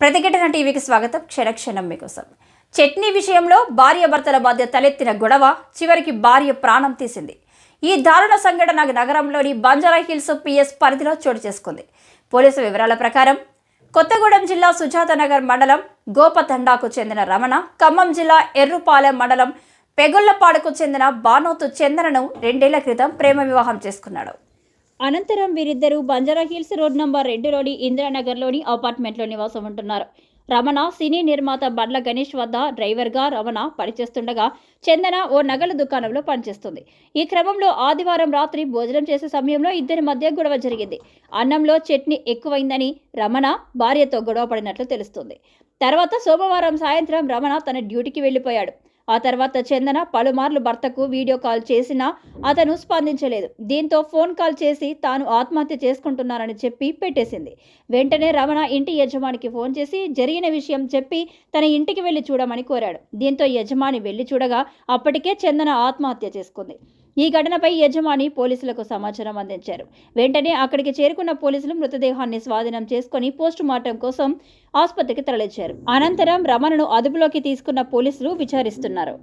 ప్రతిఘటన టీవీకి స్వాగతం. క్షణక్షణం మీకోసం. చట్నీ విషయంలో భార్యాభర్తల మధ్య తలెత్తిన గొడవ చివరికి భార్య ప్రాణం తీసింది. ఈ దారుణ సంఘటన నగరంలోని బంజారాహిల్స్ పిఎస్ పరిధిలో చోటు చేసుకుంది. పోలీసు వివరాల ప్రకారం కొత్తగూడెం జిల్లా సుజాతనగర్ మండలం గోపతండాకు చెందిన రమణ, ఖమ్మం జిల్లా ఎర్రుపాలెం మండలం పెగొల్లపాడుకు చెందిన బానోతు చందనను 2 ఏళ్ల క్రితం ప్రేమ వివాహం చేసుకున్నాడు. అనంతరం వీరిద్దరూ బంజారాహిల్స్ రోడ్ నంబర్ 2లోని ఇందిరానగర్లోని అపార్ట్మెంట్లో నివాసం ఉంటున్నారు. రమణ సినీ నిర్మాత బండ్ల గణేష్ వద్ద డ్రైవర్గా రమణ పనిచేస్తుండగా చందన ఓ నగల దుకాణంలో పనిచేస్తుంది. ఈ క్రమంలో ఆదివారం రాత్రి భోజనం చేసే సమయంలో ఇద్దరి మధ్య గొడవ జరిగింది. అన్నంలో చట్నీ ఎక్కువైందని రమణ భార్యతో గొడవ పడినట్లు తెలుస్తుంది. తర్వాత సోమవారం సాయంత్రం రమణ తన డ్యూటీకి వెళ్లిపోయాడు. ఆ తర్వాత చందన పలుమార్లు భర్తకు వీడియో కాల్ చేసినా అతను స్పందించలేదు. దీంతో ఫోన్ కాల్ చేసి తాను ఆత్మహత్య చేసుకుంటున్నానని చెప్పి పెట్టేసింది. వెంటనే రమణ ఇంటి యజమానికి ఫోన్ చేసి జరిగిన విషయం చెప్పి తన ఇంటికి వెళ్లి చూడమని కోరాడు. దీంతో యజమాని వెళ్లి చూడగా అప్పటికే చందన ఆత్మహత్య చేసుకుంది. ఈ ఘటనపై యజమాని పోలీసులకు సమాచారం అందించారు. వెంటనే అక్కడికి చేరుకున్న పోలీసులు మృతదేహాన్ని స్వాధీనం చేసుకుని పోస్టుమార్టం కోసం ఆసుపత్రికి తరలించారు. అనంతరం రమణను అదుపులోకి తీసుకున్న పోలీసులు విచారిస్తున్నారు.